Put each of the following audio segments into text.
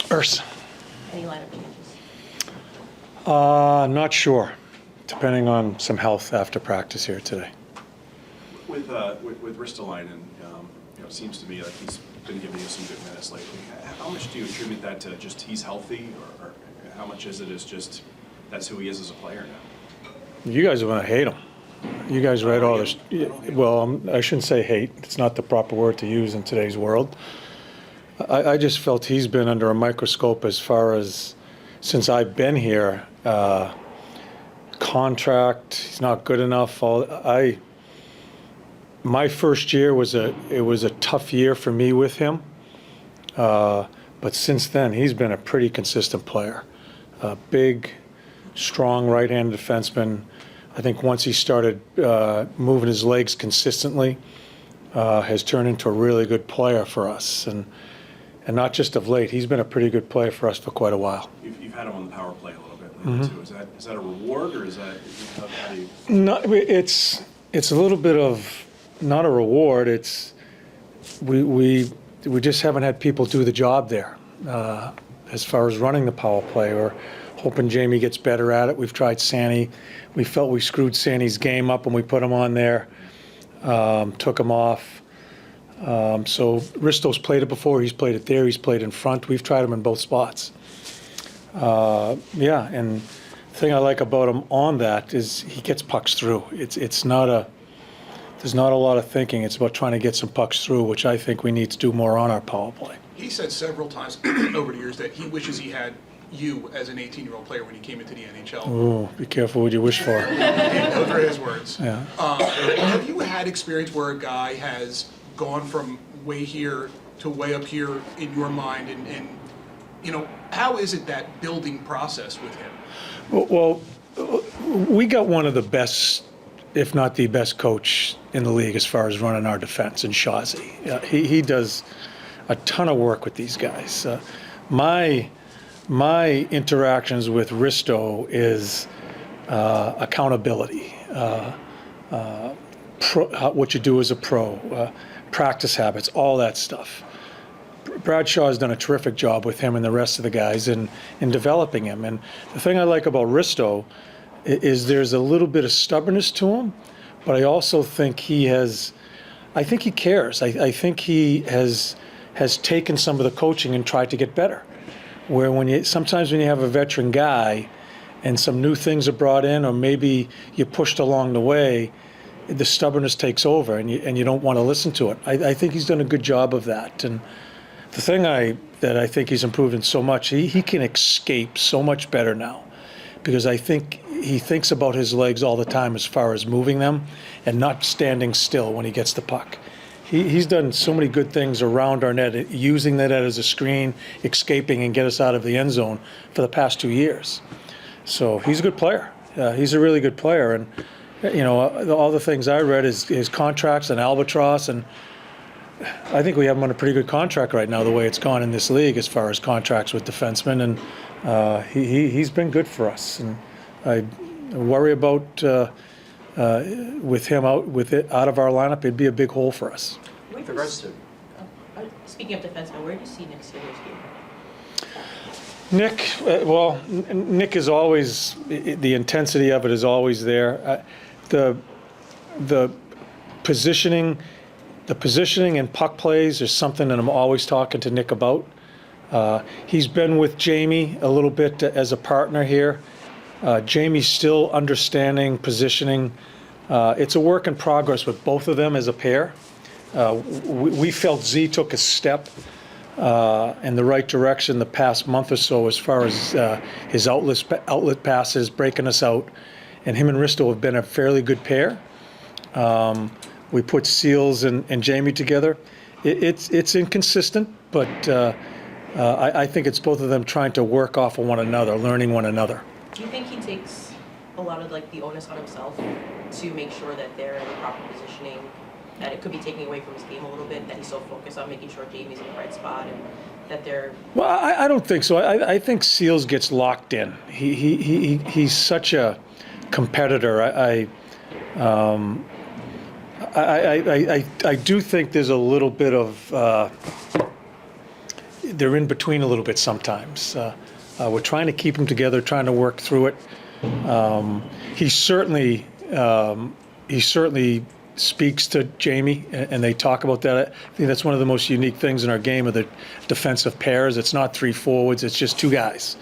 Urs. Any lineup changes? Not sure, depending on some health after practice here today. With Ristolainen, it seems to me like he's been giving you some good minutes lately. How much do you attribute that to just he's healthy, or how much is it is just that's who he is as a player now? You guys are going to hate him. You guys write all this. Well, I shouldn't say hate. It's not the proper word to use in today's world. I just felt he's been under a microscope as far as since I've been here. Contract, he's not good enough. My first year was a tough year for me with him, but since then he's been a pretty consistent player. Big, strong right-handed defenseman. I think once he started moving his legs consistently, has turned into a really good player for us, and not just of late. He's been a pretty good player for us for quite a while. You've had him on the power play a little bit lately too. Is that a reward, or is that how do you? No, it's a little bit of not a reward. It's we just haven't had people do the job there as far as running the power play, or hoping Jamie gets better at it. We've tried Sanny. We felt we screwed Sanny's game up when we put him on there, took him off. So Risto's played it before. He's played it there. He's played in front. We've tried him in both spots. Yeah, and the thing I like about him on that is he gets pucks through. It's not there's not a lot of thinking. It's about trying to get some pucks through, which I think we need to do more on our power play. He said several times over the years that he wishes he had you as an 18-year-old player when he came into the NHL. Ooh, be careful what you wish for. Those are his words. Yeah. Have you had experience where a guy has gone from way here to way up here in your mind, and how is it that building process with him? Well, we got one of the best, if not the best coach in the league as far as running our defense in Shazi. He does a ton of work with these guys. My interactions with Risto is accountability, what you do as a pro, practice habits, all that stuff. Bradshaw has done a terrific job with him and the rest of the guys in developing him. And the thing I like about Risto is there's a little bit of stubbornness to him, but I also think he cares. I think he has taken some of the coaching and tried to get better. Where sometimes when you have a veteran guy and some new things are brought in, or maybe you're pushed along the way, the stubbornness takes over and you don't want to listen to it. I think he's done a good job of that. And the thing that I think he's improved in so much, he can escape so much better now, because I think he thinks about his legs all the time as far as moving them and not standing still when he gets the puck. He's done so many good things around our net, using the net as a screen, escaping and get us out of the end zone for the past 2 years. So he's a good player. He's a really good player. And, all the things I read is his contracts and Albatross, and I think we have him on a pretty good contract right now, the way it's gone in this league as far as contracts with defensemen. And he's been good for us. And I worry about with him out of our lineup, it'd be a big hole for us. With regards to, speaking of defensemen, where do you see Nick Sealer's game? Nick, Nick is always, the intensity of it is always there. The positioning and puck plays is something that I'm always talking to Nick about. He's been with Jamie a little bit as a partner here. Jamie's still understanding positioning. It's a work in progress with both of them as a pair. We felt Z took a step in the right direction the past month or so as far as his outlet passes, breaking us out. And him and Risto have been a fairly good pair. We put Seals and Jamie together. It's inconsistent, but I think it's both of them trying to work off of one another, learning one another. Do you think he takes a lot of the onus on himself to make sure that they're in the proper positioning, that it could be taking away from his game a little bit, that he's so focused on making sure Jamie's in the right spot and that they're... Well, I don't think so. I think Seals gets locked in. He's such a competitor. I do think there's a little bit of, they're in between a little bit sometimes. We're trying to keep them together, trying to work through it. He certainly speaks to Jamie, and they talk about that. I think that's one of the most unique things in our game of the defensive pairs. It's not three forwards, it's just two guys.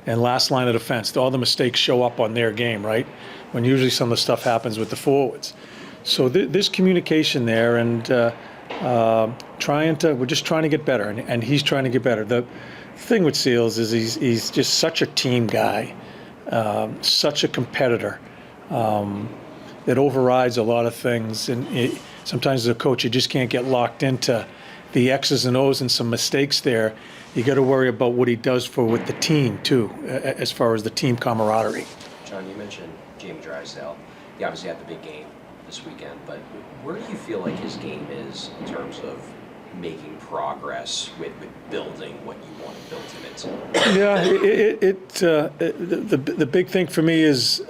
And last line of defense, all the mistakes show up on their game, right? When usually some of the stuff happens with the forwards. So there's communication there, and we're just trying to get better, and he's trying to get better. The thing with Seals is he's just such a team guy, such a competitor. That overrides a lot of things, and sometimes as a coach you just can't get locked into the X's and O's and some mistakes there. You got to worry about what he does with the team too, as far as the team camaraderie. John, you mentioned Jamie Drysdale. He obviously had the big game this weekend, but where do you feel like his game is in terms of making progress with building what you want to build him into? Yeah, the big thing for me is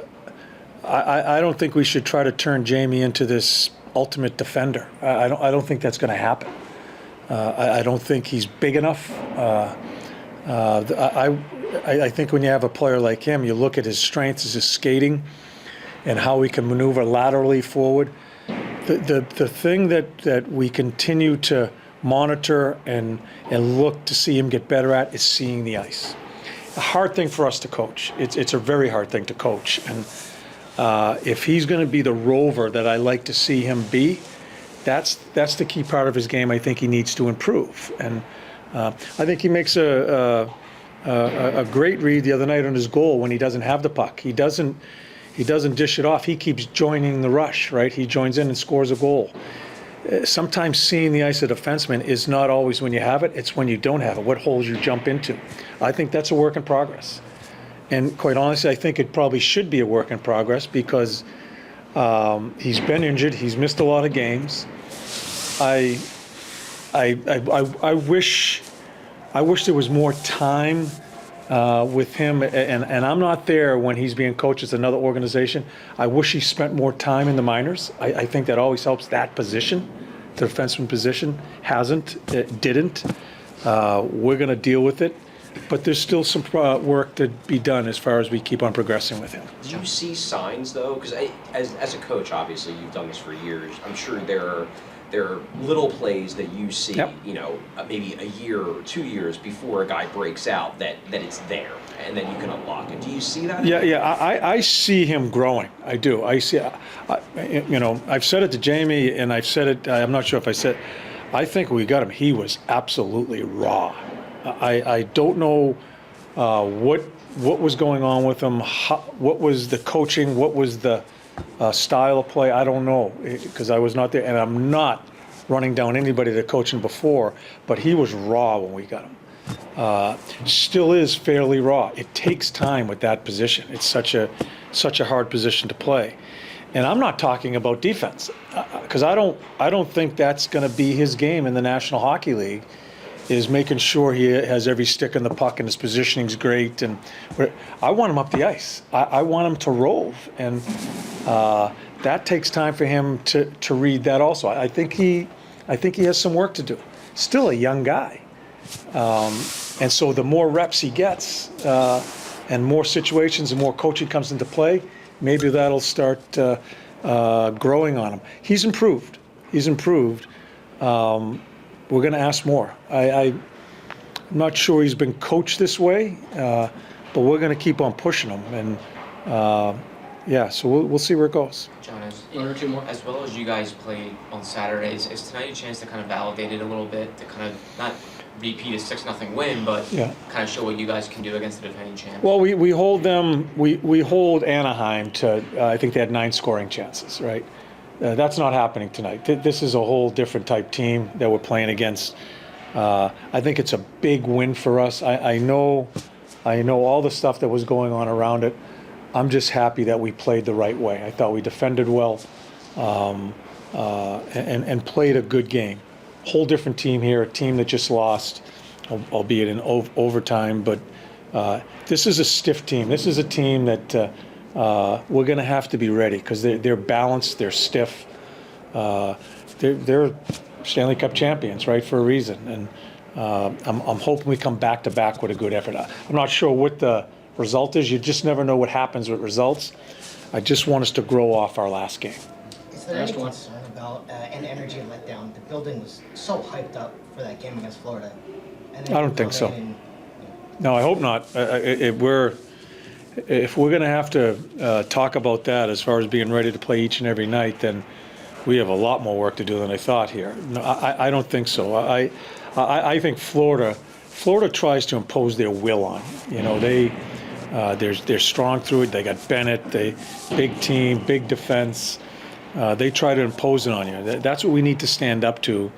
I don't think we should try to turn Jamie into this ultimate defender. I don't think that's going to happen. I don't think he's big enough. I think when you have a player like him, you look at his strengths, his skating, and how he can maneuver laterally forward. The thing that we continue to monitor and look to see him get better at is seeing the ice. A hard thing for us to coach. It's a very hard thing to coach. And if he's going to be the rover that I like to see him be, that's the key part of his game I think he needs to improve. And I think he makes a great read the other night on his goal when he doesn't have the puck. He doesn't dish it off. He keeps joining the rush, right? He joins in and scores a goal. Sometimes seeing the ice of defenseman is not always when you have it, it's when you don't have it, what holes you jump into. I think that's a work in progress. And quite honestly, I think it probably should be a work in progress because he's been injured. He's missed a lot of games. I wish there was more time with him, and I'm not there when he's being coached at another organization. I wish he spent more time in the minors. I think that always helps that position, the defenseman position. It didn't. We're going to deal with it. But there's still some work to be done as far as we keep on progressing with him. Do you see signs, though? Because as a coach, obviously, you've done this for years. I'm sure there are little plays that you see, Yep. Maybe a year or 2 years before a guy breaks out that it's there, and then you can unlock it. Do you see that? Yeah. I see him growing. I do. I see. I've said it to Jamie, and I've said it. I'm not sure if I said. I think when we got him, he was absolutely raw. I don't know what was going on with him, what was the coaching, what was the style of play. I don't know because I was not there, and I'm not running down anybody that coached him before, but he was raw when we got him. Still is fairly raw. It takes time with that position. It's such a hard position to play. And I'm not talking about defense because I don't think that's going to be his game in the National Hockey League. Is making sure he has every stick in the puck and his positioning's great. And I want him up the ice. I want him to roll, and that takes time for him to read that. Also, I think he has some work to do. Still a young guy, and so the more reps he gets, and more situations and more coaching comes into play, maybe that'll start growing on him. He's improved. We're going to ask more. I'm not sure he's been coached this way, but we're going to keep on pushing him. And so we'll see where it goes. John, One or two more. as well as you guys played on Saturdays, is tonight a chance to kind of validate it a little bit, to kind of not repeat a 6-0 win, but Yeah. kind of show what you guys can do against the defending champs? Well, we hold them. We hold Anaheim to. I think they had 9 scoring chances, right? That's not happening tonight. This is a whole different type team that we're playing against. I think it's a big win for us. I know all the stuff that was going on around it. I'm just happy that we played the right way. I thought we defended well and played a good game. Whole different team here, a team that just lost, albeit in overtime. But this is a stiff team. This is a team that we're going to have to be ready because they're balanced, they're stiff. They're Stanley Cup champions, right, for a reason. And I'm hoping we come back to back with a good effort. I'm not sure what the result is. You just never know what happens with results. I just want us to grow off our last game. Is there any Last one. concern about an energy letdown? The building was so hyped up for that game against Florida. And then I don't you think come so. in and- No, I hope not. If we're going to have to talk about that as far as being ready to play each and every night, then we have a lot more work to do than I thought here. No, I don't think so. I think Florida tries to impose their will on you. You know, they're strong through it. They got Bennett, big team, big defense. They try to impose it on you. That's what we need to stand up to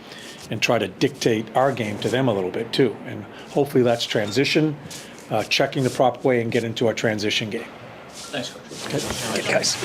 and try to dictate our game to them a little bit too. And hopefully that's transition, checking the proper way and get into our transition game. Thanks, Coach. Okay, guys.